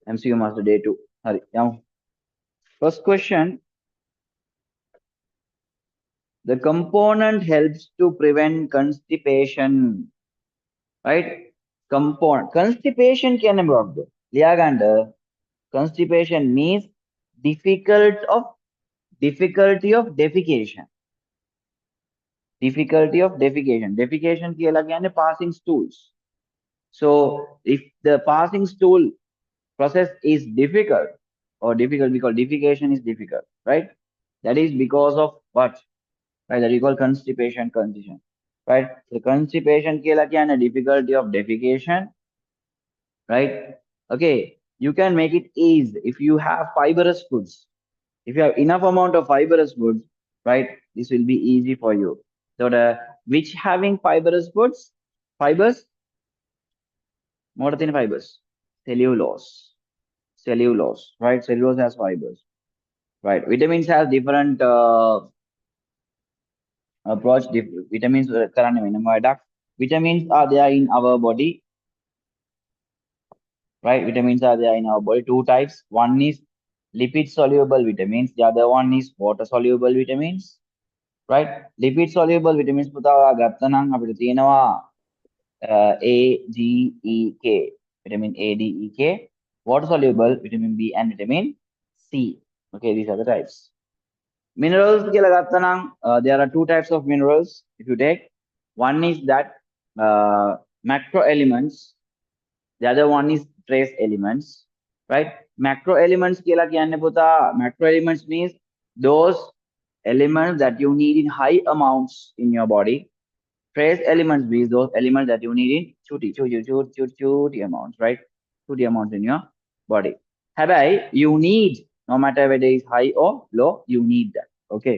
MCQ master day 2. Hari yamu. First question, the component helps to prevent constipation, right? Component constipation කියන්නේ මොකක්ද? ලියා ගන්න. Constipation means difficulty of defecation. Difficulty of defecation. Defecation කියලා කියන්නේ passing stools. So if the passing stool process is difficult or difficult because defecation is difficult, right? That is because of what? Right? That is called constipation condition, right? So constipation කියලා කියන්නේ difficulty of defecation, right? Okay, you can make it easy if you have fibrous foods. If you have enough amount of fibrous foods, right? This will be easy for you. So which having fibrous foods, fibers, more than fibers, cellulose, right? Cellulose has fibers, right? Vitamins have different approach. Vitamins කරන්නේ වෙනම වැඩක්. Vitamins are there in our body, right? Vitamins are there in our body. Two types. One is lipid soluble vitamins. The other one is water soluble vitamins, right? Lipid soluble vitamins පුතා ගත්තා නම් අපිට තියෙනවා A, G, E, K. Vitamin A, D, E, K. Water soluble vitamin B and vitamin C. Okay, these are the types. Minerals කියලා ගත්තා නම් there are two types of minerals if you take. One is that macro elements. The other one is trace elements, right? Macro elements කියලා කියන්නේ පුතා, macro elements means those elements that you need in high amounts in your body. Trace elements means those elements that you need in chuti amounts, right? Chuti amounts in your body. Habai, you need, no matter whether it's high or low, you need that. Okay.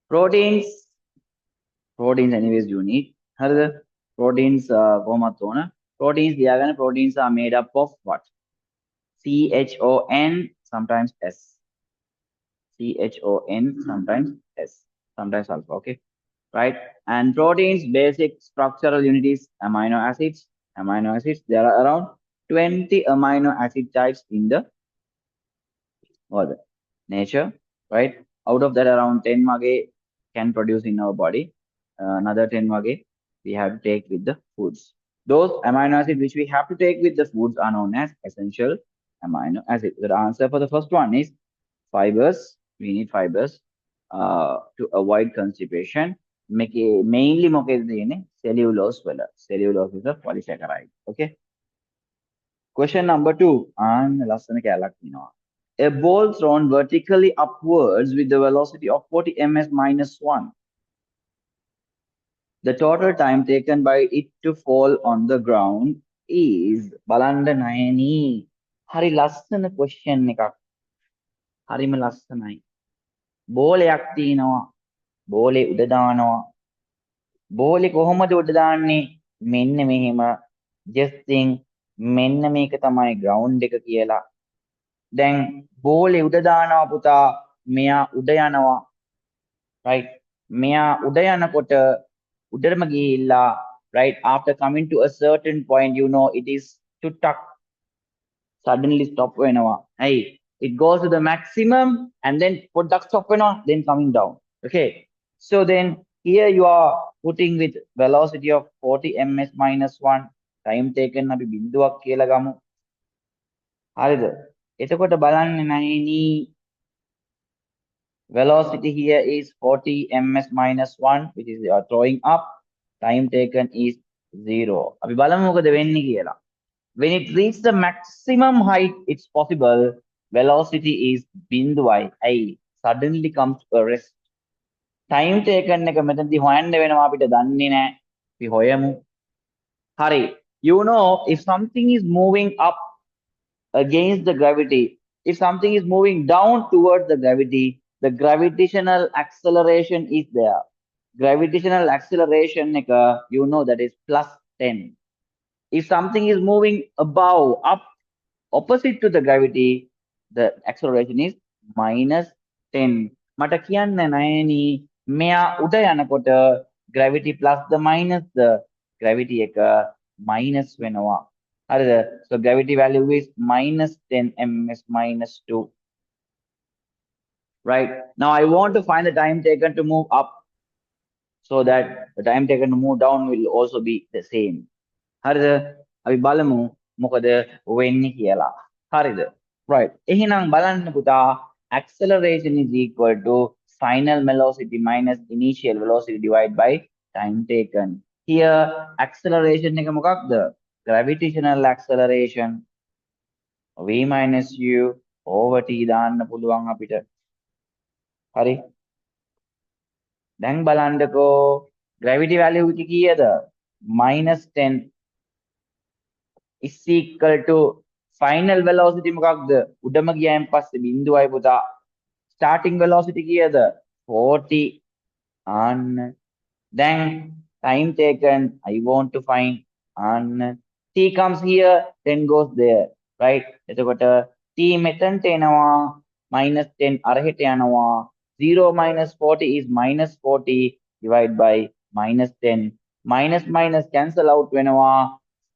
Proteins anyways you need. Harada proteins කොහොමද ඕන? Proteins ලියාගන්න. Proteins are made up of what? CHON, sometimes S. CHON, sometimes S, sometimes alpha. Okay, right? And proteins basic structural unities, amino acids. There are around 20 amino acid types in the nature, right? Out of that, around 10 wage can produce in our body. Another 10 wage we have to take with the foods. Those amino acids which we have to take with the foods are known as essential amino acids. The answer for the first one is fibers. We need fibers to avoid constipation. Mainly cellulose. Cellulose is a polysaccharide. Okay. Question number 2. A ball thrown vertically upwards with the velocity of 40 ms minus 1. The total time taken by it to fall on the ground is බලන්න නයනි. හරි ලස්සන question එකක්. හරිම ලස්සනයි. බෝලයක් තියෙනවා. බෝලේ උඩ දානවා. බෝලේ කොහොමද උඩ දාන්නේ? මෙන්න මෙහෙම. Just think මෙන්න මේක තමයි ground එක කියලා. දැන් බෝලේ උඩ දානවා පුතා. මෙයා උඩ යනවා. right? මෙයා උඩ යනකොට උඩරම ගිහිල්ලා, right? After coming to a certain point, you know it is චුට්ටක් suddenly stop වෙනවා. Hey, it goes to the maximum and then පොඩ්ඩක් stop වෙනවා, then coming down. Okay, so then here you are putting with velocity of 40 ms minus 1. Time taken අපි බිඳුවක් කියලා ගමු. හරිද? එතකොට බලන්න නෑනි, velocity here is 40 ms minus 1, which is throwing up. Time taken is 0. අපි බලමු මොකද වෙන්නේ කියලා. When it reaches the maximum height it's possible, velocity is බිඳුවයි. ඇයි? Suddenly comes to a rest. Time taken එක මෙතනදී හොයන්න වෙනවා, අපිට දන්නේ නැහැ. අපි හොයමු. හරි. You know, if something is moving up against the gravity, if something is moving down towards the gravity, the gravitational acceleration is there. Gravitational acceleration, you know, that is plus 10. If something is moving above, up, opposite to the gravity, the acceleration is minus 10. මට කියන්න නෑනි, මෙයා උඩ යනකොට gravity plus the minus the gravity එක minus වෙනවා. හරිද? So gravity value is minus 10 ms minus 2. Right? Now I want to find the time taken to move up so that the time taken to move down will also be the same. හරිද? අපි බලමු මොකද වෙන්නේ කියලා. හරිද? Right. එහෙනම් බලන්න පුතා acceleration is equal to final velocity minus initial velocity divided by time taken. Here acceleration එක මොකක්ද? Gravitational acceleration v minus u over t දාන්න පුළුවන් අපිට. හරි? දැන් බලන්නකෝ gravity value එක කීයද? -10 is equal to final velocity මොකක්ද? උඩම ගියයින් පස්සේ බිඳුවයි පුතා. starting velocity කීයද? 40. අන්න. then time taken I want to find. අන්න. t comes here, then goes there. right? එතකොට t මෙතනට එනවා -10 අරහෙට යනවා. 0 minus 40 is minus 40 divided by -10. minus cancel out වෙනවා.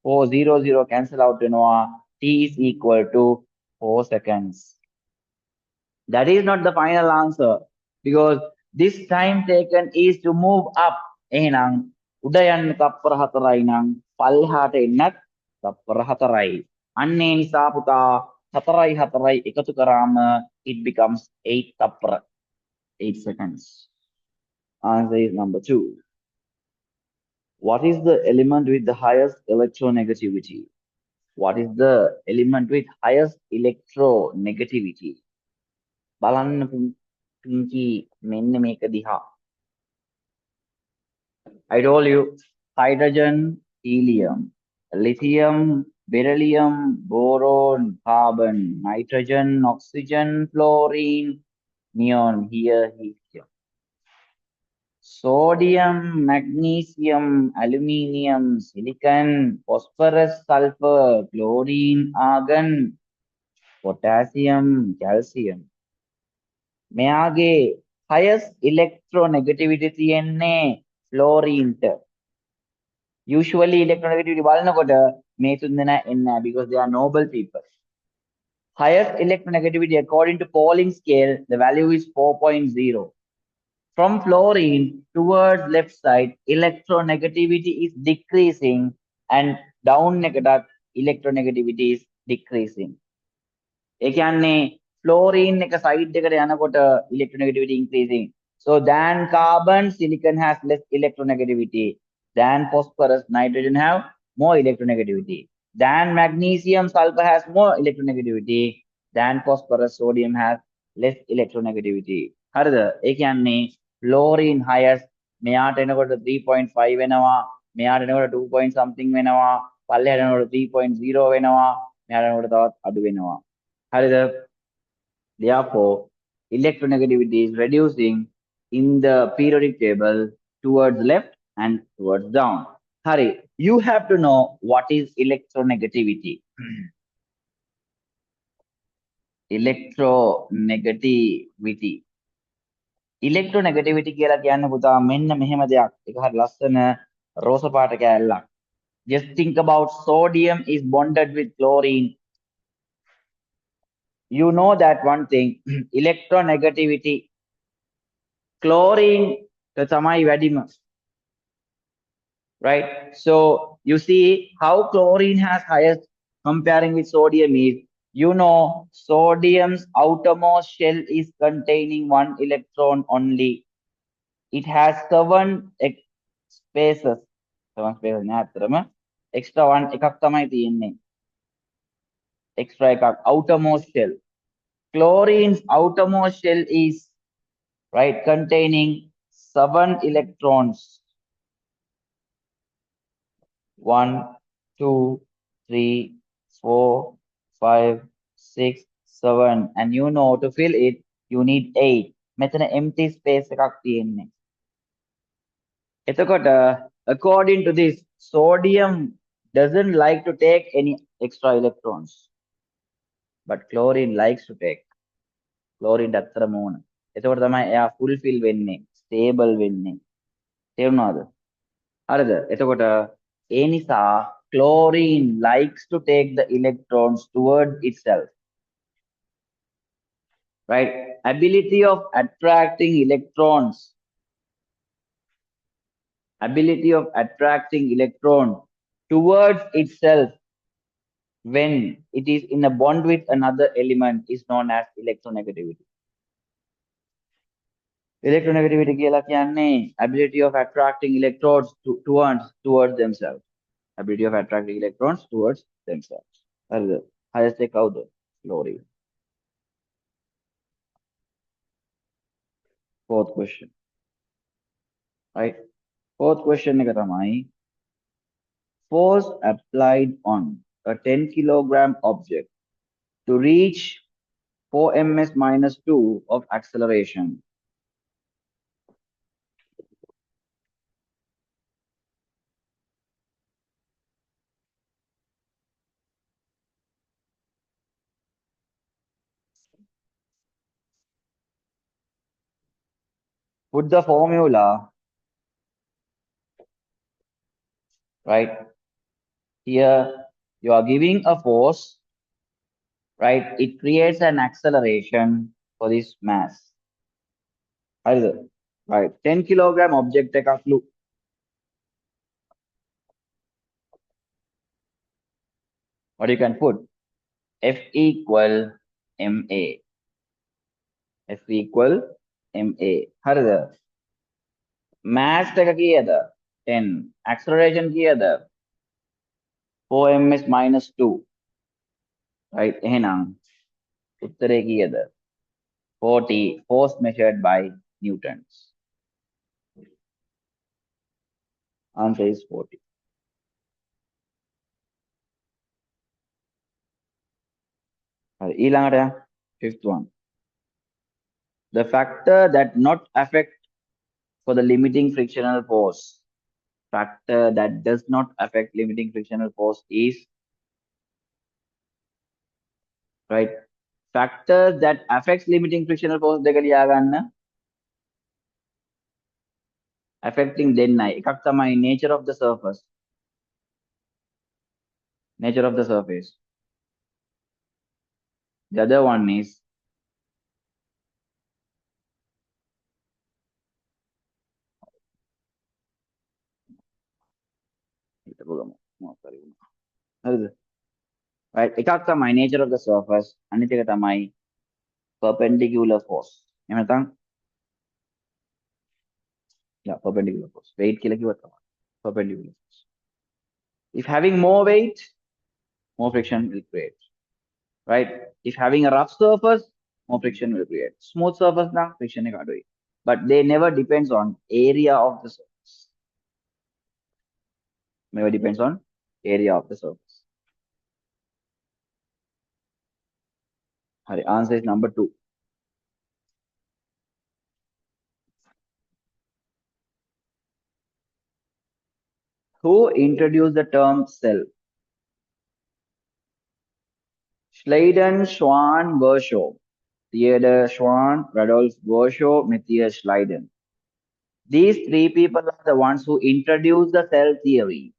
4 0 0 cancel out වෙනවා. t is equal to 4 seconds. That is not the final answer because this time taken is to move up. එහෙනම් උඩ යන්න තප්පර 4යි නම් පල්ලෙහාට එන්නත් තප්පර 4යි. අන්න ඒ නිසා පුතා 4යි 4යි එකතු කරාම it becomes 8 තප්පර. 8 seconds. Answer is number 2. What is the element with the highest electronegativity? What is the element with highest electronegativity? බලන්න පින්කි මෙන්න මේක දිහා. I told you hydrogen, helium, lithium, beryllium, boron, carbon, nitrogen, oxygen, fluorine, neon, here, helium. Sodium, magnesium, aluminium, silicon, phosphorus, sulfur, chlorine, argon, potassium, calcium. මෙයාගේ highest electronegativity තියෙන්නේ fluorine. Usually electronegativity බලනකොට මේ තුන් දෙනා එන්නේ නැහැ because they are noble people. Highest electronegativity according to Pauling scale, the value is 4.0. From fluorine towards left side, electronegativity is decreasing and down එකටත් electronegativity is decreasing. ඒ කියන්නේ fluorine එක side එකට යනකොට electronegativity increasing. So than carbon, silicon has less electronegativity. Than phosphorus, nitrogen have more electronegativity. Than magnesium, sulfur has more electronegativity. Than phosphorus, sodium has less electronegativity. හරිද? ඒ කියන්නේ fluorine highest මෙයාට එනකොට 3.5 වෙනවා. මෙයාට එනකොට 2 point something වෙනවා. පල්ලෙහාට එනකොට 3.0 වෙනවා. මෙයාට එනකොට තවත් අඩු වෙනවා. හරිද? Therefore, electronegativity is reducing in the periodic table towards left and towards down. Hari, you have to know what is electronegativity. Electronegativity. Electronegativity කියලා කියන්න පුතා මෙන්න මෙහෙම දෙයක්. ඒක හරි ලස්සන රෝස පාට කෑල්ලක්. Just think about sodium is bonded with chlorine. You know that one thing, electronegativity. Chlorine තමයි වැඩිම. Right? So you see how chlorine has highest comparing with sodium is, you know, sodium's outermost shell is containing 1 electron only. It has 7 spaces. 7 spaces නෑ අතරම. Extra 1 එකක් තමයි තියෙන්නේ. Extra එකක් outermost shell. Chlorine's outermost shell is, right, containing 7 electrons. 1, 2, 3, 4, 5, 6, 7. And you know to fill it, you need 8. මෙතන empty space එකක් තියෙන්නේ. එතකොට according to this, sodium doesn't like to take any extra electrons. But chlorine likes to take. Chlorine අතරම ඕන. එතකොට තමයි එයා fulfill වෙන්නේ, stable වෙන්නේ. තේරුණාද? හරිද? එතකොට ඒ නිසා chlorine likes to take the electrons toward itself, right? Ability of attracting electrons, ability of attracting electron towards itself when it is in a bond with another element is known as electronegativity. Electronegativity කියලා කියන්නේ ability of attracting electrons towards themselves. Ability of attracting electrons towards themselves. හරිද? highest එක කවුද? Fluorine. Fourth question. Right? Fourth question එක තමයි force applied on a 10 kilogram object to reach 4 ms minus 2 of acceleration. Put the formula, right? Here you are giving a force, right? It creates an acceleration for this mass. Either, right? 10 kilogram object එකක් ලු. What you can put? F equal ma. F equal ma. හරිද? Mass එක කීයද? 10. Acceleration කීයද? 4 ms minus 2. Right? එහෙනම් උත්තරේ කීයද? 40. Force measured by newtons. Answer is 40. ඊළඟට fifth one. The factor that not affect for the limiting frictional force. Factor that does not affect limiting frictional force is, right? Factors that affects limiting frictional force දෙක ලියා ගන්න. Affecting දෙන්නයි. එකක් තමයි nature of the surface. Nature of the surface. The other one is right? එකක් තමයි nature of the surface. අනිත් එක තමයි perpendicular force. එහෙම නැත්නම් perpendicular force. Weight කියලා කිව්වත් තමයි. Perpendicular force. If having more weight, more friction will create. Right? If having a rough surface, more friction will create. Smooth surface now, friction එක අඩුයි. But they never depends on area of the surface. Never depends on area of the surface. Hari, answer is number 2. Who introduced the term cell? Schleiden, Schwann, Virchow. Theodor Schwann, Rudolf Virchow, Matthias Schleiden. These three people are the ones who introduced the cell theory.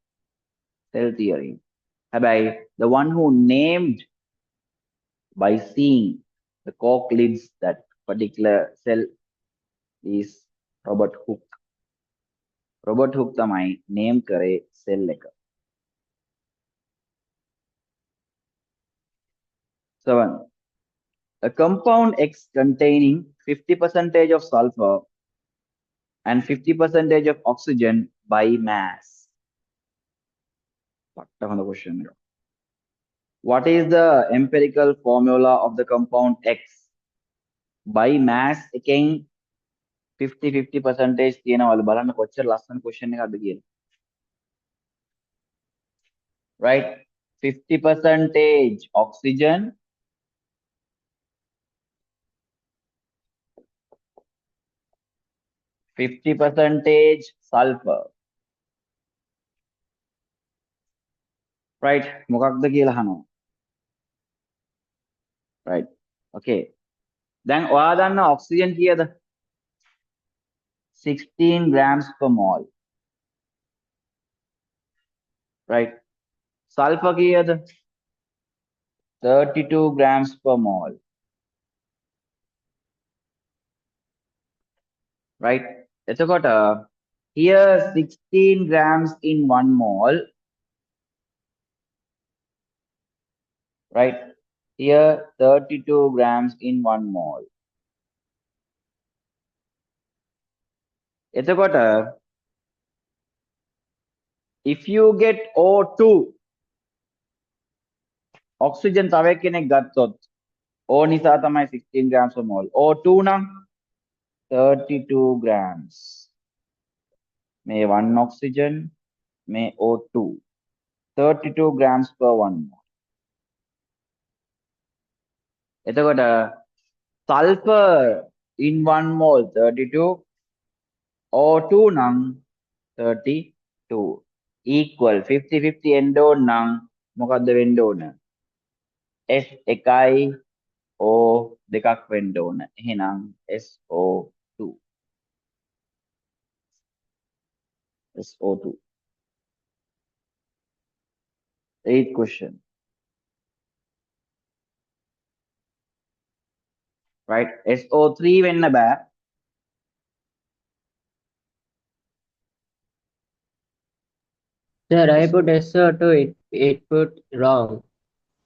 Cell theory. Habay, the one who named by seeing the cork lids that particular cell is Robert Hooke. Robert Hooke තමයි name කරේ cell එක. 7. A compound X containing 50% of sulfur and 50% of oxygen by mass. පට්ට question. What is the empirical formula of the compound X? By mass එකෙන් 50% තියෙනවලු. බලන්න කොච්චර ලස්සන question එකක්ද කියලා. Right? 50% oxygen, 50% sulfur. Right? මොකක්ද කියලා අහනවා. Right? Okay. දැන් ඔයා දන්න oxygen කීයද? 16 grams per mole. Right? Sulfur kiyada 32 grams per mole. Right? එතකොට here 16 grams in 1 mole. Right? Here 32 grams in 1 mole. එතකොට if you get O2 oxygen තව කෙනෙක් ගත්තොත් O නිසා තමයි 16 grams per mole. O2 නම් 32 grams. May 1 oxygen, may O2. 32 grams per 1 mole. එතකොට sulfur in 1 mole 32, O2 නම් 32 equal 50-50 end ඕන නම් මොකද්ද වෙන්න ඕන? S එකයි O දෙකක් වෙන්න ඕන. එහෙනම් SO2. SO2. 8th question. Right? SO3 වෙන්න බෑ. Sir, I put SO2, it put wrong.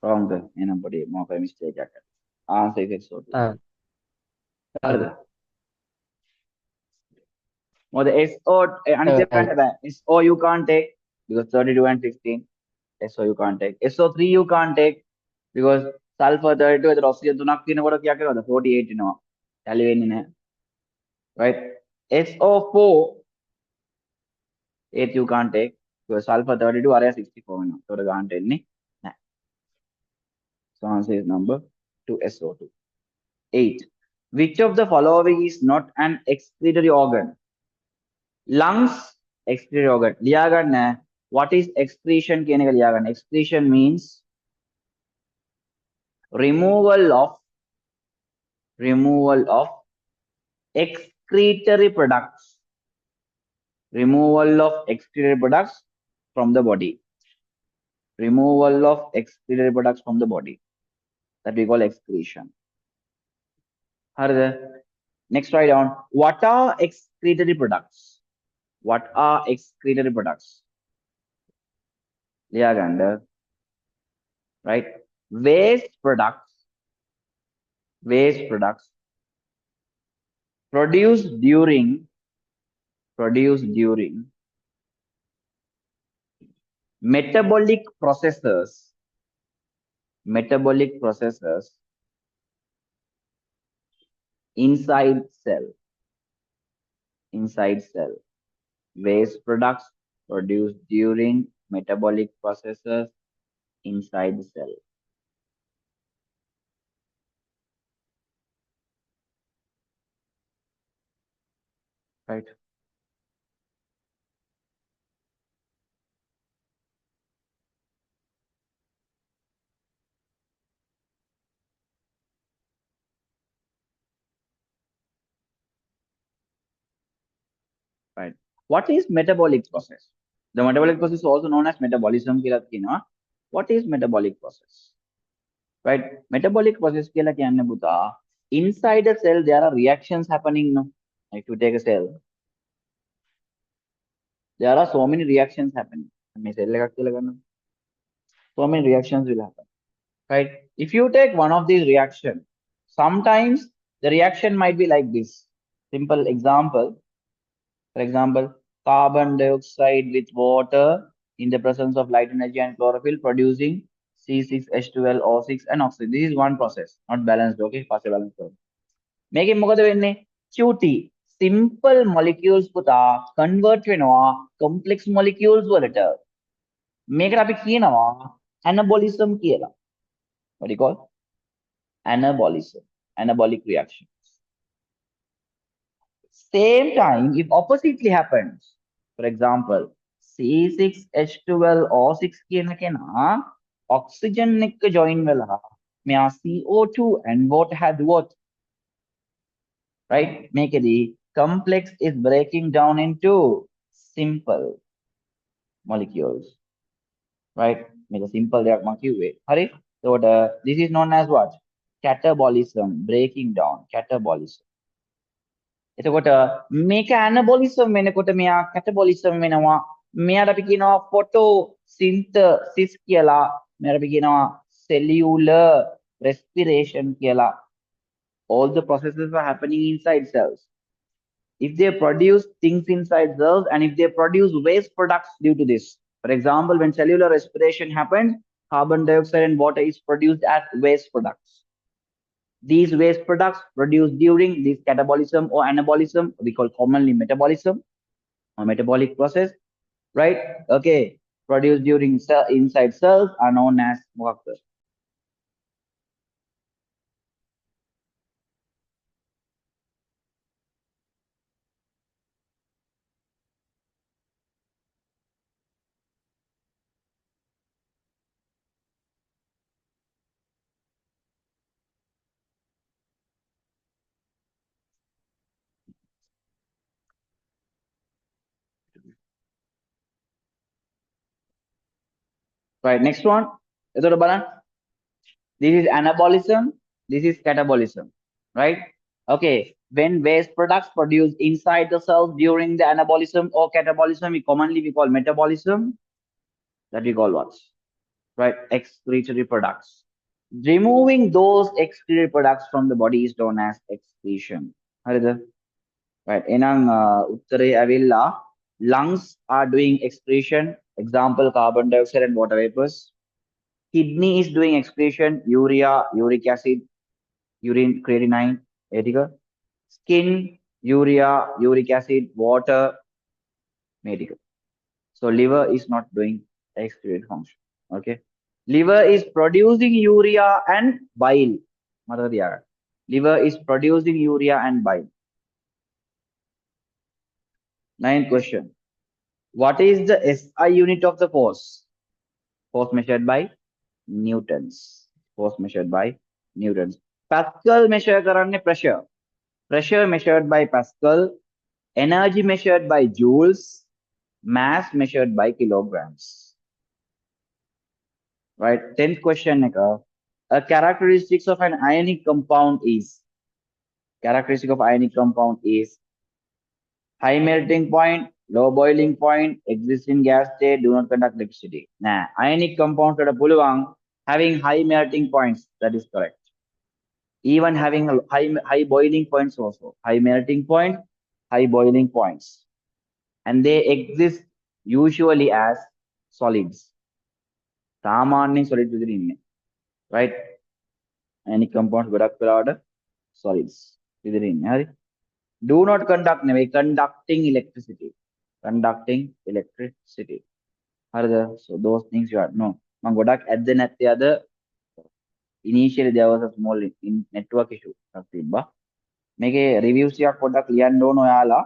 Wrong ද? එහෙනම් පොඩි මොකක් mistake එකක්. Answer is SO2. හරිද? මොකද SO අනිත් එක ගන්න බෑ. SO you can't take because 32 and 16. SO you can't take. SO3 you can't take because sulfur 32 එතන oxygen 3ක් තියෙනකොට කීයක් එනවද? 48 එනවා. tally වෙන්නේ නැහැ. Right? SO4 8 you can't take because sulfur 32 අරයා 64 වෙනවා. ඒකට ගන්නට එන්නේ නැහැ. So answer is number 2 SO2. 8. Which of the following is not an excretory organ? Lungs excretory organ. ලියා ගන්න what is excretion කියන එක ලියා ගන්න. Excretion means removal of excretory products. Removal of excretory products from the body. Removal of excretory products from the body. That we call excretion. හරිද? Next write down. What are excretory products? What are excretory products? ලියා ගන්න. Right? Waste products produced during metabolic processes inside cell. Waste products produced during metabolic processes inside the cell. Right? Right. What is metabolic process? The metabolic process is also known as metabolism. What is metabolic process? Right? Metabolic process inside a cell there are reactions happening. No? If you take a cell, there are so many reactions happening. So many reactions will happen. Right? If you take one of these reactions, sometimes the reaction might be like this. Simple example. For example, carbon dioxide with water in the presence of light energy and chlorophyll producing C6H12O6 and oxygen. This is one process, not balanced. Okay, partial balanced. Make it මොකද වෙන්නේ? QT. Simple molecules පුතා convert වෙනවා complex molecules වලට. මේකට අපි කියනවා anabolism කියලා. What do you call? Anabolism. Anabolic reaction. Same time, if oppositely happens, for example, C6H12O6 කියන කෙනා oxygen එක්ක join වෙලා මෙයා CO2 and water had what? Right? මේකෙදී complex is breaking down into simple molecules. Right? මේක simple දෙයක් මම කිව්වේ. හරි? එතකොට this is known as what? Catabolism, breaking down, catabolism. එතකොට මේක ඇනබොලිසම් වෙනකොට මෙයා කැටබොලිසම් වෙනවා. මෙයාට අපි කියනවා ෆොටෝසින්තසිස් කියලා. මෙයාට අපි කියනවා cellular respiration කියලා. All the processes are happening inside cells. If they produce things inside cells and if they produce waste products due to this. For example, when cellular respiration happens, carbon dioxide and water is produced as waste products. These waste products produced during this catabolism or anabolism, we call commonly metabolism or metabolic process, right? Okay, produced during inside cells are known as molecules. Right, next one. එතකොට බලන්න. This is anabolism, this is catabolism, right? Okay, when waste products produced inside the cells during the anabolism or catabolism, we call metabolism. That we call what? Right, excretory products. Removing those excretory products from the body is known as excretion. හරිද? Right, එහෙනම් උත්තරේ ඇවිල්ලා lungs are doing excretion. Example, carbon dioxide and water vapors. Kidney is doing excretion, urea, uric acid, urine, creatinine, etc. Skin, urea, uric acid, water, medical. So liver is not doing excretory function. Okay. Liver is producing urea and bile. මතක තියාගන්න. Liver is producing urea and bile. Ninth question. What is the SI unit of the force? Force measured by newtons. Force measured by newtons. Pascal measure කරන්නේ pressure. Pressure measured by Pascal. Energy measured by joules. Mass measured by kilograms. Right. 10th question. A characteristics of an ionic compound is. Characteristic of ionic compound is high melting point, low boiling point, exist in gas state, do not conduct electricity. Nah, ionic compounds that are puluwang having high melting points. That is correct. Even having high boiling points also. High melting point, high boiling points. And they exist usually as solids. සාමාන්‍යයෙන් solid විදිහට ඉන්නේ. Right? Ionic compounds ගොඩක් වෙලාවට solids විදිහට ඉන්නේ. හරි? Do not conduct නෙවෙයි conducting electricity. Conducting electricity. හරිද? So those things you have no. මම ගොඩක් ඇද්ද නැත්තේ අද initially there was a small network issue එකක් තිබ්බා. මේකේ reviews ටිකක් පොඩ්ඩක් ලියන්න ඕන ඔයාලා.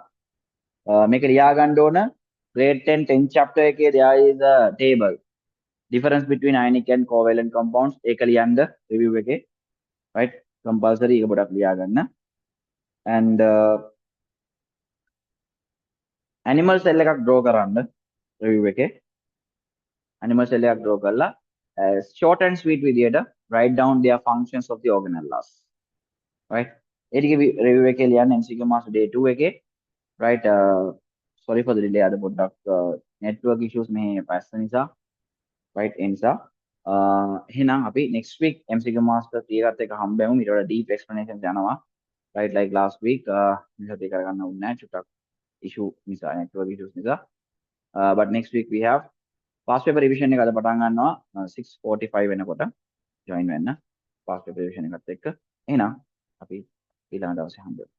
මේක ලියා ගන්න ඕන grade 10 10th chapter එකේ there is a table. Difference between ionic and covalent compounds. ඒක ලියන්න review එකේ. Right? Compulsory එක පොඩ්ඩක් ලියා ගන්න. And animal cell එකක් draw කරන්න review එකේ. Animal cell එකක් draw කරලා short and sweet විදියට write down their functions of the organelles. Right? ඒ ටික review එකේ ලියන්න MCQ master day 2 එකේ. Right? Sorry for the delay. අද පොඩ්ඩක් network issues මේ පැස්ස නිසා. Right? ඒ නිසා එහෙනම් අපි next week MCQ master 3 එකත් එක හම්බෙමු. ඊට වඩා deep explanations යනවා. Right? Like last week මේකත් ඒ කරගන්න ඕනේ නැහැ චුට්ටක් issue නිසා network issues නිසා. But next week we have past paper revision එක අද පටන් ගන්නවා 6:45 වෙනකොට join වෙන්න past paper revision එකත් එක්ක. එහෙනම් අපි ඊළඟ දවසේ හම්බෙමු.